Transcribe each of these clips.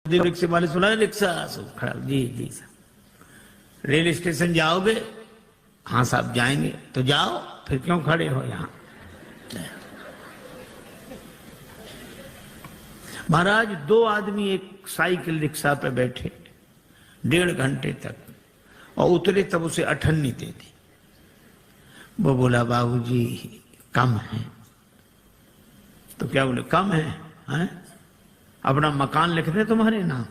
रिक्शे वाले सुना रिक्शा खड़ा जी जी सर रेल स्टेशन जाओगे? हाँ साहब जाएंगे। तो जाओ, फिर क्यों खड़े हो यहाँ? महाराज दो आदमी एक साइकिल रिक्शा पे बैठे 1.5 घंटे तक और उतरे तब उसे अठन्नी दे दी। वो बोला बाबूजी कम है। तो क्या बोले कम है, हैं? अपना मकान लिख दे तुम्हारे नाम,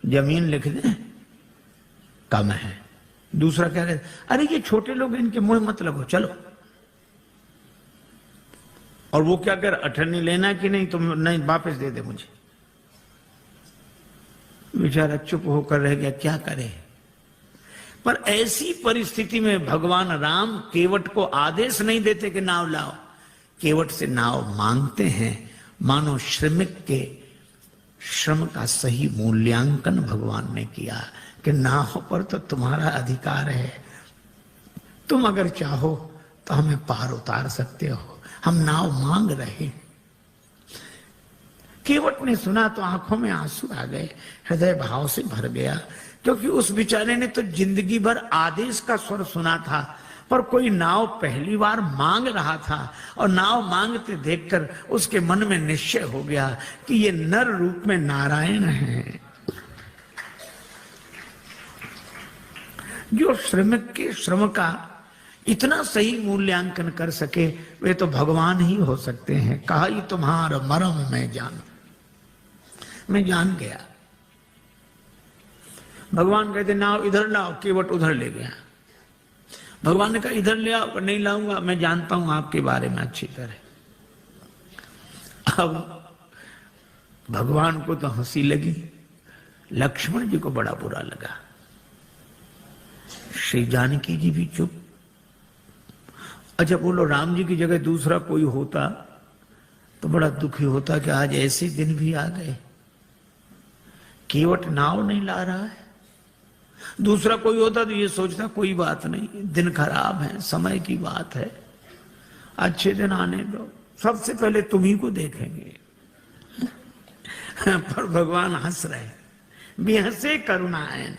जमीन लिख दे, कम है। दूसरा क्या कहते, अरे ये छोटे लोग इनके मुंह मत लगो, चलो। और वो क्या कर, अठन्नी लेना कि नहीं? तुम नहीं, वापस दे दे मुझे। बेचारा चुप होकर रह गया, क्या करे। पर ऐसी परिस्थिति में भगवान राम केवट को आदेश नहीं देते कि नाव लाओ, केवट से नाव मांगते हैं। मानो श्रमिक के श्रम का सही मूल्यांकन भगवान ने किया कि नाव पर तो तुम्हारा अधिकार है, तुम अगर चाहो तो हमें पार उतार सकते हो, हम नाव मांग रहे। केवट ने सुना तो आंखों में आंसू आ गए, हृदय भाव से भर गया, क्योंकि उस बेचारे ने तो जिंदगी भर आदेश का स्वर सुना था, पर कोई नाव पहली बार मांग रहा था और नाव मांगते देखकर उसके मन में निश्चय हो गया कि ये नर रूप में नारायण है। जो श्रमिक के श्रम का इतना सही मूल्यांकन कर सके वे तो भगवान ही हो सकते हैं। कहा ही तुम्हारा मरम मैं जान गया। भगवान कहते नाव इधर लाओ, केवट उधर ले गया। भगवान ने कहा इधर ले आओ, नहीं लाऊंगा, मैं जानता हूं आपके बारे में अच्छी तरह। अब भगवान को तो हंसी लगी, लक्ष्मण जी को बड़ा बुरा लगा। श्री जानकी जी भी चुप। अच्छा बोलो, राम जी की जगह दूसरा कोई होता तो बड़ा दुखी होता कि आज ऐसे दिन भी आ गए, केवट नाव नहीं ला रहा है। दूसरा कोई होता तो ये सोचता कोई बात नहीं, दिन खराब है, समय की बात है, अच्छे दिन आने दो, सबसे पहले तुम्ही को देखेंगे। पर भगवान हंस रहे, बेहसे करुणायन।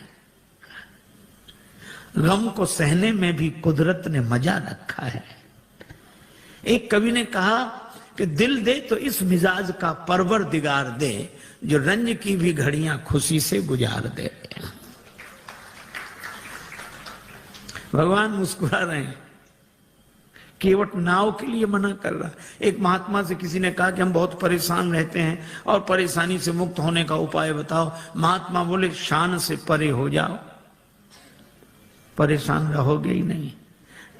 गम को सहने में भी कुदरत ने मजा रखा है। एक कवि ने कहा कि दिल दे तो इस मिजाज का परवरदिगार दे, जो रंज की भी घड़ियां खुशी से गुजार दे। भगवान मुस्कुरा रहे हैं, केवट नाव के लिए मना कर रहा। एक महात्मा से किसी ने कहा कि हम बहुत परेशान रहते हैं और परेशानी से मुक्त होने का उपाय बताओ। महात्मा बोले शान से परे हो जाओ, परेशान रहोगे ही नहीं।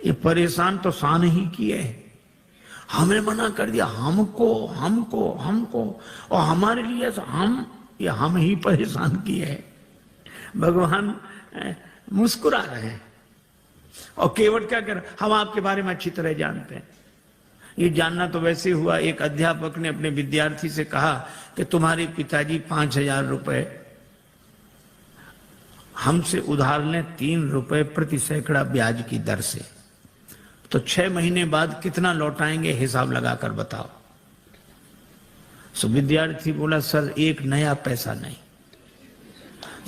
ये परेशान तो शान ही किए है, हमने मना कर दिया, हमको हमको हमको, और हमारे लिए हम ही परेशान किए हैं। भगवान मुस्कुरा रहे हैं। और केवट क्या कर, हम आपके बारे में अच्छी तरह जानते हैं। ये जानना तो वैसे हुआ, एक अध्यापक ने अपने विद्यार्थी से कहा कि तुम्हारे पिताजी 5,000 रुपए हमसे उधार लें 3 रुपए प्रति सैकड़ा ब्याज की दर से, तो 6 महीने बाद कितना लौटाएंगे, हिसाब लगाकर बताओ। सो विद्यार्थी बोला सर 1 नया पैसा नहीं।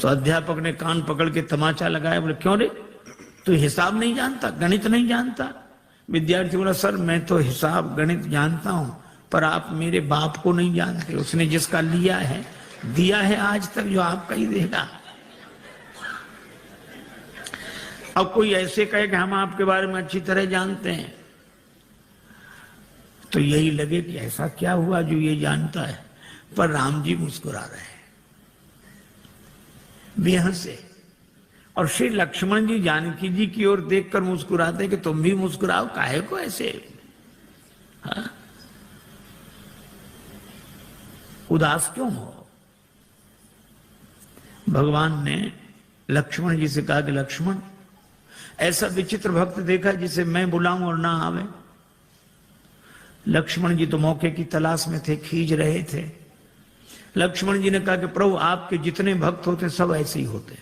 तो अध्यापक ने कान पकड़ के तमाचा लगाया, बोले क्यों रे, तू हिसाब नहीं जानता, गणित नहीं जानता? विद्यार्थी बोला सर मैं तो हिसाब गणित जानता हूं, पर आप मेरे बाप को नहीं जानते, उसने जिसका लिया है दिया है आज तक, जो आपका ही देगा। अब कोई ऐसे कहे कि हम आपके बारे में अच्छी तरह जानते हैं, तो यही लगे कि ऐसा क्या हुआ जो ये जानता है। पर राम जी मुस्कुरा रहे हैं, बेहसे। और श्री लक्ष्मण जी जानकी जी की ओर देखकर मुस्कुराते कि तुम भी मुस्कुराओ, काहे को ऐसे उदास क्यों हो। भगवान ने लक्ष्मण जी से कहा कि लक्ष्मण, ऐसा विचित्र भक्त देखा जिसे मैं बुलाऊं और ना आवे। लक्ष्मण जी तो मौके की तलाश में थे, खींच रहे थे। लक्ष्मण जी ने कहा कि प्रभु आपके जितने भक्त होते सब ऐसे ही होते,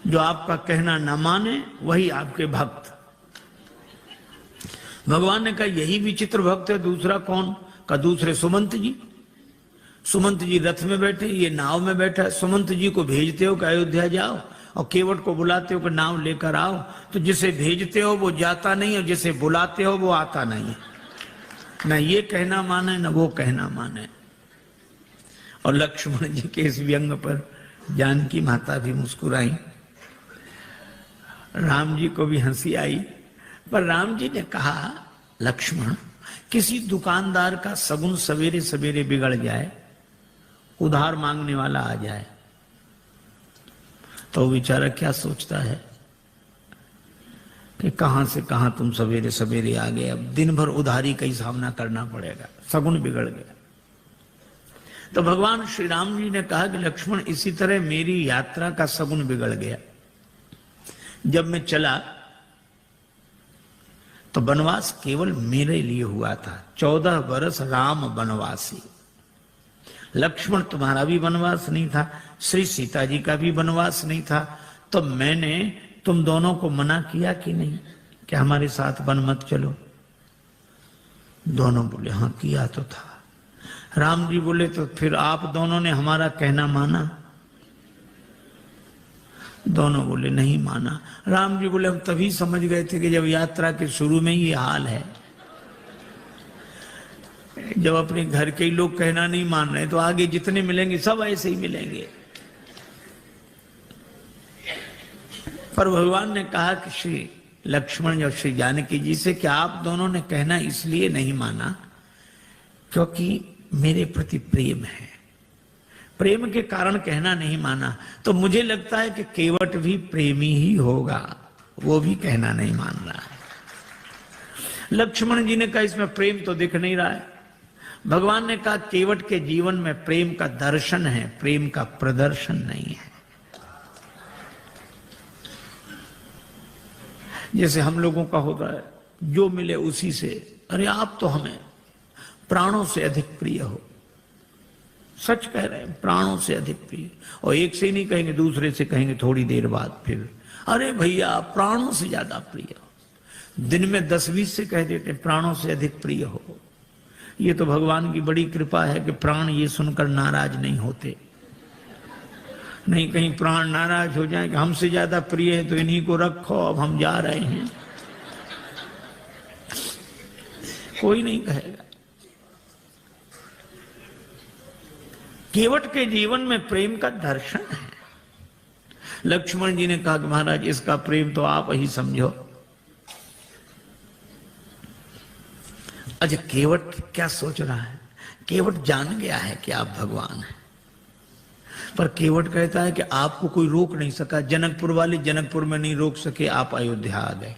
जो आपका कहना न माने वही आपके भक्त। भगवान ने कहा यही विचित्र भक्त है, दूसरा कौन? का दूसरे सुमंत जी। सुमंत जी रथ में बैठे, ये नाव में बैठा है। सुमंत जी को भेजते हो कि अयोध्या जाओ, और केवट को बुलाते हो कि नाव लेकर आओ। तो जिसे भेजते हो वो जाता नहीं, और जिसे बुलाते हो वो आता नहीं है। न ये कहना माने न वो कहना माने। और लक्ष्मण जी के इस व्यंग पर जानकी माता भी मुस्कुराई, राम जी को भी हंसी आई। पर राम जी ने कहा, लक्ष्मण, किसी दुकानदार का सगुन सवेरे सवेरे बिगड़ जाए, उधार मांगने वाला आ जाए, तो बेचारा क्या सोचता है कि कहां से कहां तुम सवेरे सवेरे आ गए, अब दिन भर उधारी का ही सामना करना पड़ेगा, सगुन बिगड़ गया। तो भगवान श्री राम जी ने कहा कि लक्ष्मण, इसी तरह मेरी यात्रा का सगुन बिगड़ गया। जब मैं चला तो वनवास केवल मेरे लिए हुआ था। 14 वर्ष राम वनवासी। लक्ष्मण तुम्हारा भी वनवास नहीं था, श्री सीता जी का भी वनवास नहीं था। तो मैंने तुम दोनों को मना किया कि नहीं कि हमारे साथ वन मत चलो? दोनों बोले हाँ किया तो था। राम जी बोले तो फिर आप दोनों ने हमारा कहना माना? दोनों बोले नहीं माना। राम जी बोले हम तभी समझ गए थे कि जब यात्रा के शुरू में ही ये हाल है, जब अपने घर के ही लोग कहना नहीं मान रहे तो आगे जितने मिलेंगे सब ऐसे ही मिलेंगे। पर भगवान ने कहा कि श्री लक्ष्मण और श्री जानकी जी से कि आप दोनों ने कहना इसलिए नहीं माना क्योंकि मेरे प्रति प्रेम है, प्रेम के कारण कहना नहीं माना। तो मुझे लगता है कि केवट भी प्रेमी ही होगा, वो भी कहना नहीं मान रहा है। लक्ष्मण जी ने कहा इसमें प्रेम तो दिख नहीं रहा है। भगवान ने कहा केवट के जीवन में प्रेम का दर्शन है, प्रेम का प्रदर्शन नहीं है। जैसे हम लोगों का होता है, जो मिले उसी से, अरे आप तो हमें प्राणों से अधिक प्रिय हो। सच कह रहे हैं, प्राणों से अधिक प्रिय। और एक से ही नहीं कहेंगे, दूसरे से कहेंगे थोड़ी देर बाद फिर, अरे भैया प्राणों से ज्यादा प्रिय हो। दिन में 10-20 से कह देते प्राणों से अधिक प्रिय हो। ये तो भगवान की बड़ी कृपा है कि प्राण ये सुनकर नाराज नहीं होते। नहीं कहीं प्राण नाराज हो जाए कि हमसे ज्यादा प्रिय है तो इन्हीं को रखो, अब हम जा रहे हैं, कोई नहीं कहेगा। केवट के जीवन में प्रेम का दर्शन है। लक्ष्मण जी ने कहा कि महाराज इसका प्रेम तो आप ही समझो। अच्छा केवट क्या सोच रहा है? केवट जान गया है कि आप भगवान हैं, पर केवट कहता है कि आपको कोई रोक नहीं सका। जनकपुर वाले जनकपुर में नहीं रोक सके, आप अयोध्या आ गए।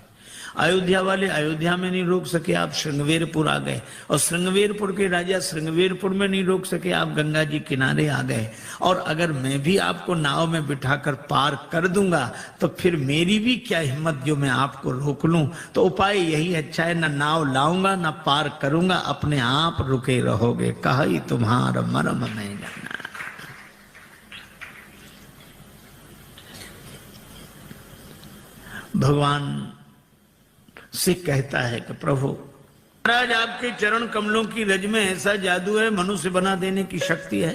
अयोध्या वाले अयोध्या में नहीं रोक सके, आप श्रृंगवेरपुर आ गए। और श्रृंगवेरपुर के राजा श्रृंगवेरपुर में नहीं रोक सके, आप गंगा जी किनारे आ गए। और अगर मैं भी आपको नाव में बिठाकर पार कर दूंगा तो फिर मेरी भी क्या हिम्मत जो मैं आपको रोक लूं। तो उपाय यही अच्छा है, ना नाव लाऊंगा ना पार करूंगा, अपने आप रुके रहोगे। कहा तुम्हारा मरम नहीं जाना। भगवान से कहता है कि प्रभु महाराज आपके चरण कमलों की रज में ऐसा जादू है, मनुष्य बना देने की शक्ति है।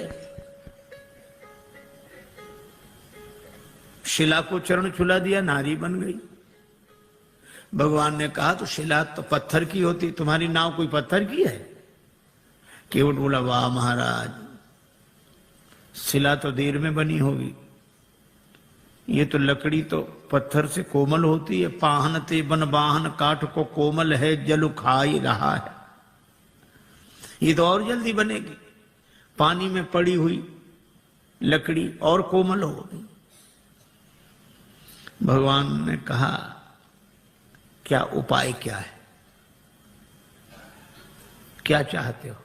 शिला को चरण छुला दिया, नारी बन गई। भगवान ने कहा तो शिला तो पत्थर की होती, तुम्हारी नाव कोई पत्थर की है? केवट बोला वाह महाराज, शिला तो देर में बनी होगी, ये तो लकड़ी तो पत्थर से कोमल होती है। पाहन ते बन बाहन काठ को कोमल है, जल खाई रहा है। ये तो और जल्दी बनेगी, पानी में पड़ी हुई लकड़ी और कोमल होगी। भगवान ने कहा क्या उपाय क्या है, क्या चाहते हो?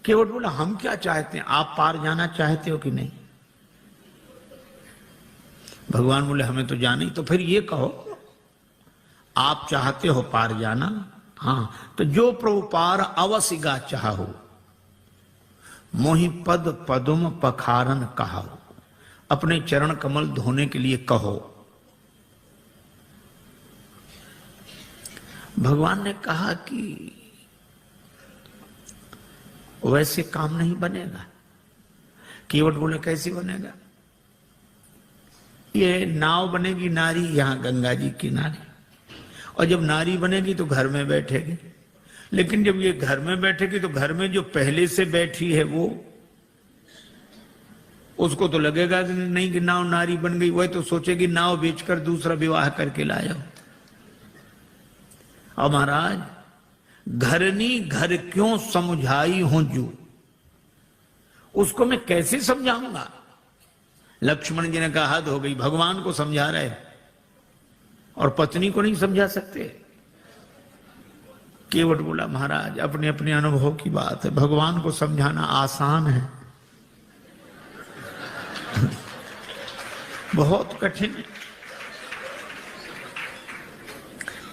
केवट बोला हम क्या चाहते हैं, आप पार जाना चाहते हो कि नहीं? भगवान बोले हमें तो जाना ही। तो फिर ये कहो आप चाहते हो पार जाना? हाँ तो जो प्रभु पार अवसिगा चाहो, मोहि पद पदुम पखारन कहो। अपने चरण कमल धोने के लिए कहो। भगवान ने कहा कि वैसे काम नहीं बनेगा। केवट बोले कैसी बनेगा? ये नाव बनेगी नारी, यहां गंगा जी की नारी, और जब नारी बनेगी तो घर में बैठेगी। लेकिन जब ये घर में बैठेगी तो घर में जो पहले से बैठी है वो, उसको तो लगेगा कि नहीं कि नाव नारी बन गई, वह तो सोचेगी नाव बेचकर दूसरा विवाह करके लाया। और महाराज, घरनी घर क्यों समझाई हूं जू, उसको मैं कैसे समझाऊंगा? लक्ष्मण जी ने कहा हद हो गई, भगवान को समझा रहे और पत्नी को नहीं समझा सकते। केवट बोला महाराज अपने अपने अनुभव की बात है, भगवान को समझाना आसान है, बहुत कठिन है।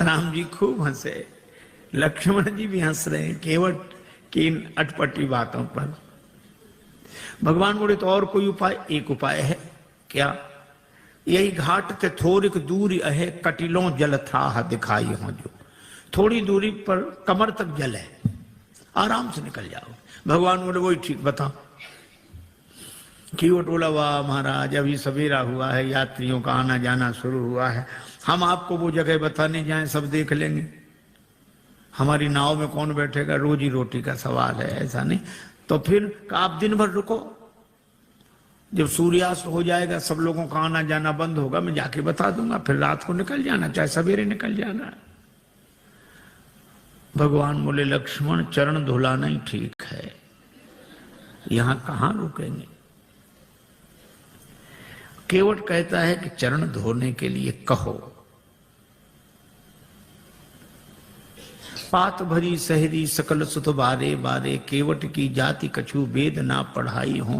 राम जी खूब हंसे, लक्ष्मण जी भी हंस रहे हैं केवट की इन अटपटी बातों पर। भगवान बोले तो और कोई उपाय? एक उपाय है। क्या? यही घाट ते थोड़िक दूरी अहे कटिलों जल था दिखाई हो, जो थोड़ी दूरी पर कमर तक जल है, आराम से निकल जाओ। भगवान बोले वही ठीक, बताओ। केवट बोला वाह महाराज, अभी सवेरा हुआ है, यात्रियों का आना जाना शुरू हुआ है, हम आपको वो जगह बताने जाएं सब देख लेंगे, हमारी नाव में कौन बैठेगा, रोजी रोटी का सवाल है, ऐसा नहीं। तो फिर आप दिन भर रुको, जब सूर्यास्त हो जाएगा सब लोगों का आना जाना बंद होगा, मैं जाके बता दूंगा, फिर रात को निकल जाना, चाहे सवेरे निकल जाना। भगवान बोले लक्ष्मण चरण धुलाना ही ठीक है, यहां कहां रुकेंगे। केवट कहता है कि चरण धोने के लिए कहो। पात भरी सहरी सकल सुत बारे बारे, केवट की जाति कछु वेद ना पढ़ाई हो,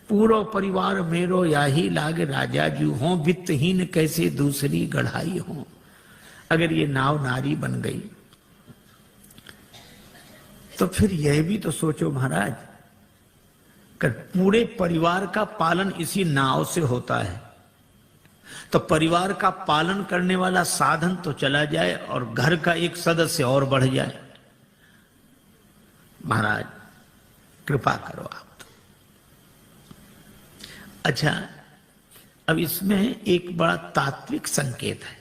पूरो परिवार मेरो याही लाग राजा जू हो, वित्तहीन कैसे दूसरी गढ़ाई हो। अगर ये नाव नारी बन गई तो फिर यह भी तो सोचो महाराज, कर पूरे परिवार का पालन इसी नाव से होता है, तो परिवार का पालन करने वाला साधन तो चला जाए और घर का एक सदस्य और बढ़ जाए। महाराज कृपा करो आप। अच्छा, अब इसमें एक बड़ा तात्विक संकेत है।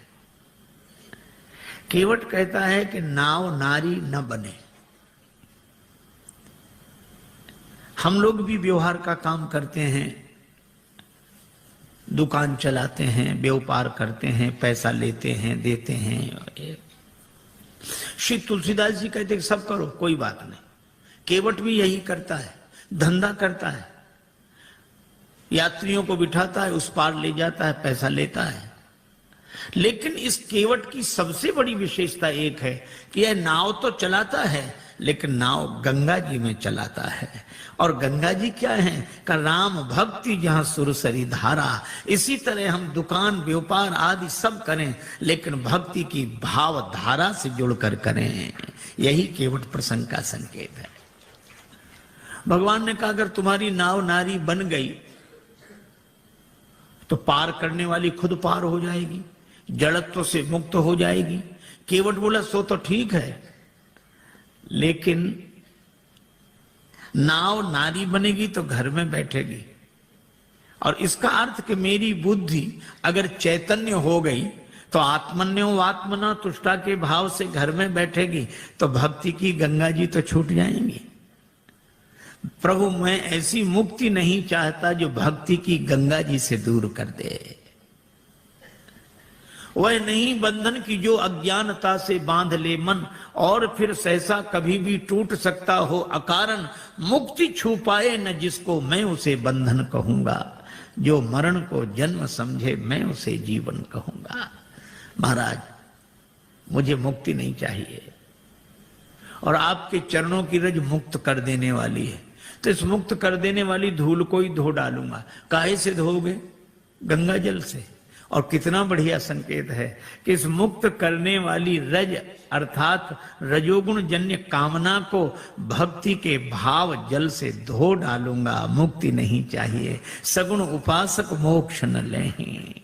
केवट कहता है कि नाव नारी न बने। हम लोग भी व्यवहार का काम करते हैं, दुकान चलाते हैं, व्यापार करते हैं, पैसा लेते हैं, देते हैं। श्री तुलसीदास जी कहते हैं सब करो, कोई बात नहीं। केवट भी यही करता है, धंधा करता है, यात्रियों को बिठाता है, उस पार ले जाता है, पैसा लेता है। लेकिन इस केवट की सबसे बड़ी विशेषता एक है कि यह नाव तो चलाता है, लेकिन नाव गंगा जी में चलाता है। और गंगा जी क्या है? का राम भक्ति जहां सुरसरी धारा। इसी तरह हम दुकान व्यापार आदि सब करें, लेकिन भक्ति की भाव धारा से जुड़कर करें। यही केवट प्रसंग का संकेत है। भगवान ने कहा अगर तुम्हारी नाव नारी बन गई तो पार करने वाली खुद पार हो जाएगी, जड़त्व से मुक्त हो जाएगी। केवट बोला सो तो ठीक है, लेकिन नाव नारी बनेगी तो घर में बैठेगी, और इसका अर्थ कि मेरी बुद्धि अगर चैतन्य हो गई तो आत्मन्यो आत्मना तुष्टा के भाव से घर में बैठेगी, तो भक्ति की गंगा जी तो छूट जाएंगी। प्रभु मैं ऐसी मुक्ति नहीं चाहता जो भक्ति की गंगा जी से दूर कर दे। वह नहीं बंधन की जो अज्ञानता से बांध ले मन, और फिर सहसा कभी भी टूट सकता हो अकारण। मुक्ति छू पाए न जिसको मैं उसे बंधन कहूंगा, जो मरण को जन्म समझे मैं उसे जीवन कहूंगा। महाराज मुझे मुक्ति नहीं चाहिए, और आपके चरणों की रज मुक्त कर देने वाली है, तो इस मुक्त कर देने वाली धूल को ही धो डालूंगा। काहे से धोगे? गंगा जल से। और कितना बढ़िया संकेत है कि इस मुक्त करने वाली रज अर्थात रजोगुण जन्य कामना को भक्ति के भाव जल से धो डालूंगा। मुक्ति नहीं चाहिए, सगुण उपासक मोक्ष न लें।